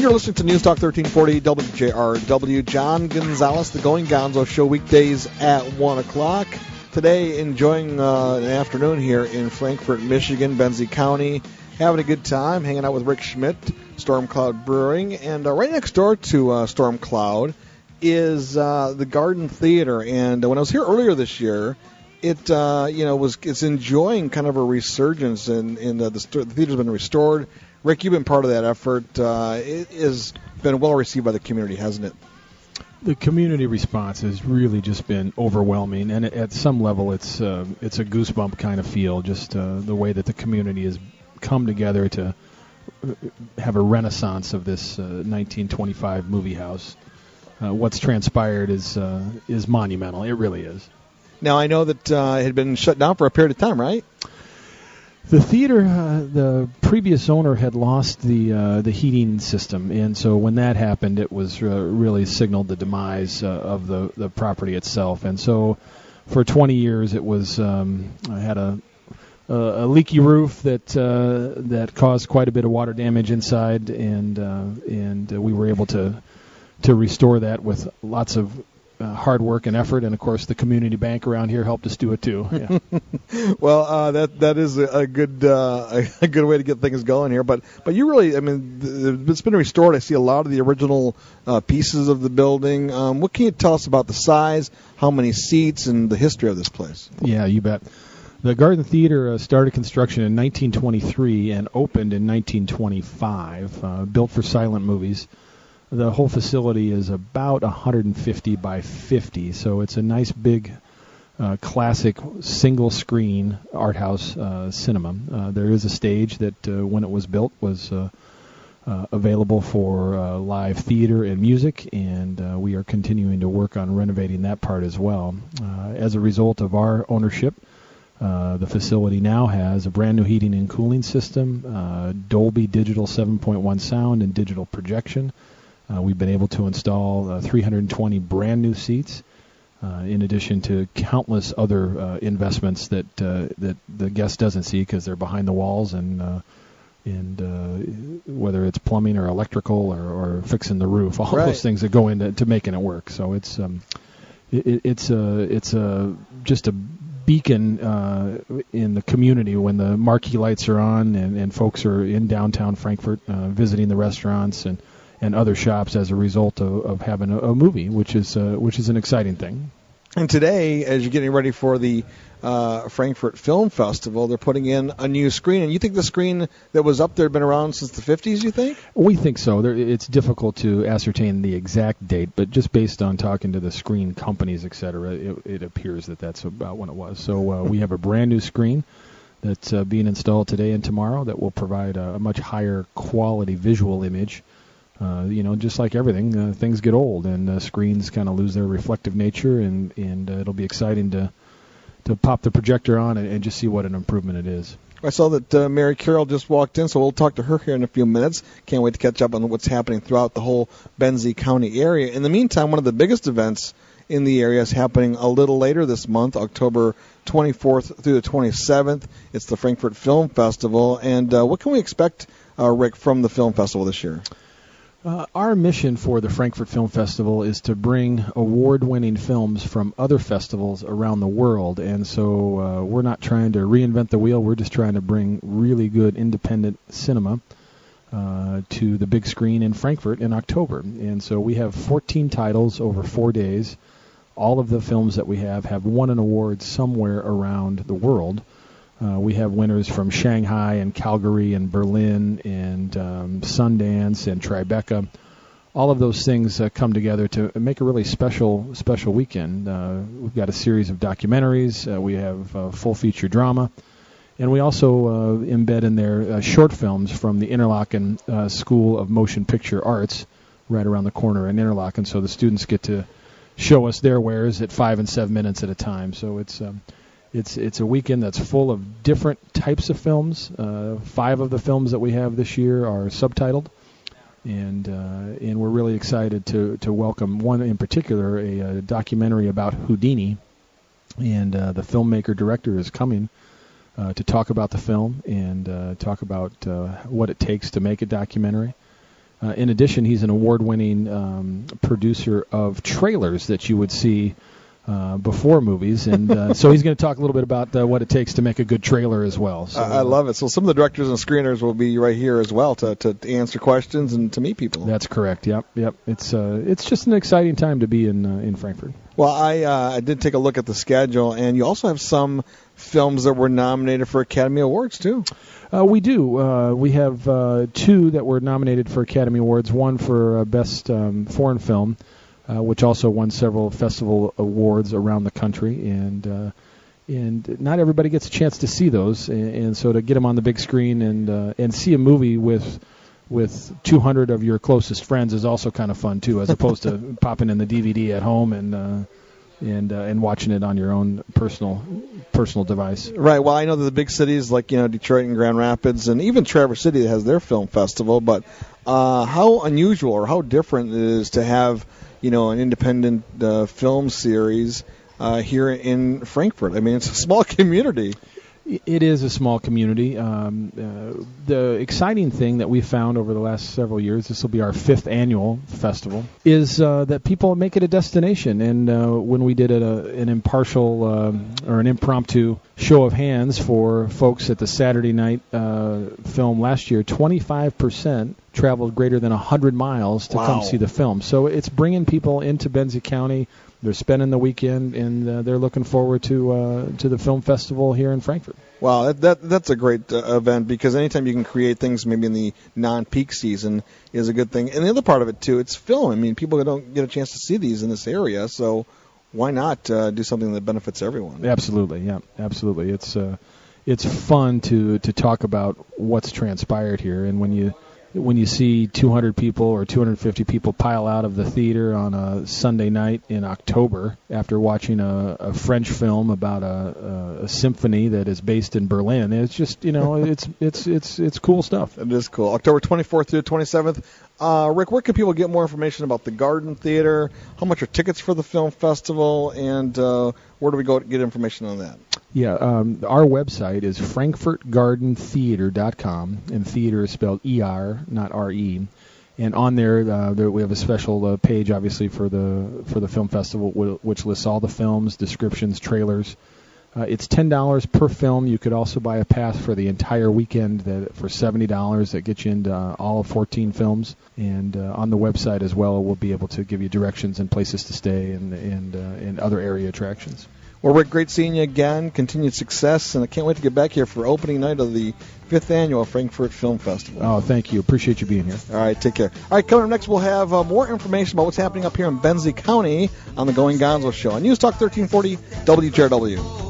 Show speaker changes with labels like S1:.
S1: You're listening to News Talk 1340 WJRW. John Gonzalez, the Going Gonzo Show, weekdays at 1 o'clock. Today, enjoying an afternoon here in Frankfort, Michigan, Benzie County. Having a good time, hanging out with Rick Schmitt, Storm Cloud Brewing. And right next door to Storm Cloud is the Garden Theater. And when I was here earlier this year, it's enjoying kind of a resurgence, and the theater's been restored. Rick, you've been part of that effort. It has been well received by the community, hasn't it?
S2: The community response has really just been overwhelming, and at some level, it's a goosebump kind of feel. Just the way that the community has come together to have a renaissance of this 1925 movie house. What's transpired is monumental. It really is. Now,
S1: I know that it had been shut down for a period of time, right?
S2: The theater, the previous owner had lost the heating system, and so when that happened, it was really signaled the demise of the property itself. And so, for 20 years, it was had a leaky roof that caused quite a bit of water damage inside, and we were able to restore that with lots of hard work and effort, and of course the community bank around here helped us do it too. Yeah.
S1: Well, that is a good way to get things going here. But you really, I mean, it's been restored. I see a lot of the original pieces of the building. What can you tell us about the size, how many seats, and the history of this place?
S2: Yeah, you bet. The Garden Theater started construction in 1923 and opened in 1925. Built for silent movies. The whole facility is about 150 by 50, so it's a nice big classic single-screen art house cinema. There is a stage that, when it was built, was available for live theater and music, and we are continuing to work on renovating that part as well. As a result of our ownership, the facility now has a brand new heating and cooling system, Dolby Digital 7.1 sound, and digital projection. We've been able to install 320 brand new seats, in addition to countless other investments that the guest doesn't see because they're behind the walls, and whether it's plumbing or electrical or fixing the roof, all
S1: right.
S2: Those things that go into making it work. So it's just a beacon in the community when the marquee lights are on and folks are in downtown Frankfort visiting the restaurants and other shops as a result of having a movie, which is an exciting thing.
S1: And today, as you're getting ready for the Frankfort Film Festival, they're putting in a new screen. And you think the screen that was up there had been around since the 50s, you think?
S2: We think so. It's difficult to ascertain the exact date, but just based on talking to the screen companies, et cetera, it appears that that's about when it was. So we have a brand new screen that's being installed today and tomorrow that will provide a much higher quality visual image. Just like everything, things get old, and screens kind of lose their reflective nature, and it'll be exciting to pop the projector on and just see what an improvement it is.
S1: I saw that Mary Carroll just walked in, so we'll talk to her here in a few minutes. Can't wait to catch up on what's happening throughout the whole Benzie County area. In the meantime, one of the biggest events in the area is happening a little later this month, October 24th through the 27th. It's the Frankfort Film Festival. And what can we expect, Rick, from the film festival this year?
S2: Our mission for the Frankfort Film Festival is to bring award-winning films from other festivals around the world, and so we're not trying to reinvent the wheel. We're just trying to bring really good independent cinema to the big screen in Frankfort in October. And so we have 14 titles over 4 days. All of the films that we have won an award somewhere around the world. We have winners from Shanghai and Calgary and Berlin and Sundance and Tribeca. All of those things come together to make a really special weekend. We've got a series of documentaries. We have full feature drama. And we also embed in there short films from the Interlaken School of Motion Picture Arts right around the corner in Interlaken. So the students get to show us their wares at 5 and 7 minutes at a time. So it's a weekend that's full of different types of films. 5 of the films that we have this year are subtitled, and we're really excited to welcome one in particular, a documentary about Houdini, and the filmmaker director is coming to talk about the film and talk about what it takes to make a documentary. In addition, he's an award-winning producer of trailers that you would see before movies, and so he's going to talk a little bit about what it takes to make a good trailer as well. So,
S1: I love it. So some of the directors and screeners will be right here as well to answer questions and to meet people.
S2: That's correct. Yep. It's just an exciting time to be in Frankfurt.
S1: Well, I did take a look at the schedule, and you also have some films that were nominated for Academy Awards too.
S2: We do. We have two that were nominated for Academy Awards. One for Best Foreign Film, which also won several festival awards around the country, and not everybody gets a chance to see those, and so to get them on the big screen and see a movie with 200 of your closest friends is also kind of fun too, as opposed to popping in the DVD at home and watching it on your own personal device.
S1: Right. Well, I know that the big cities like Detroit and Grand Rapids and even Traverse City has their film festival, but how unusual or how different it is to have an independent film series here in Frankfurt. I mean, it's a small community.
S2: It is a small community. The exciting thing that we found over the last several years, this will be our 5th annual festival, is that people make it a destination. And when we did an impartial or an impromptu show of hands for folks at the Saturday night film last year, 25% traveled greater than 100 miles to come see the film. So it's bringing people into Benzie County. They're spending the weekend, and they're looking forward to the film festival here in Frankfurt.
S1: Wow, that's a great event, because anytime you can create things maybe in the non-peak season is a good thing. And the other part of it, too, it's film. I mean, people don't get a chance to see these in this area, so why not do something that benefits everyone?
S2: Absolutely, yeah, absolutely. It's fun to talk about what's transpired here, and when you see 200 people or 250 people pile out of the theater on a Sunday night in October after watching a French film about a symphony that is based in Berlin, it's just it's cool stuff.
S1: It is cool. October 24th through the 27th. Rick, where can people get more information about the Garden Theater? How much are tickets for the film festival? And where do we go to get information on that?
S2: Yeah, our website is frankfurtgardentheater.com, and theater is spelled E-R, not R-E. And on there we have a special page, obviously, for the film festival, which lists all the films, descriptions, trailers. It's $10 per film. You could also buy a pass for the entire weekend for $70 that gets you into all 14 films. And on the website as well, we'll be able to give you directions and places to stay and other area attractions.
S1: Well, Rick, great seeing you again. Continued success, and I can't wait to get back here for opening night of the 5th annual Frankfurt Film Festival.
S2: Oh, thank you. Appreciate you being here.
S1: All right, take care. All right, coming up next, we'll have more information about what's happening up here in Benzie County on the Going Gonzo Show on News Talk 1340 WJRW.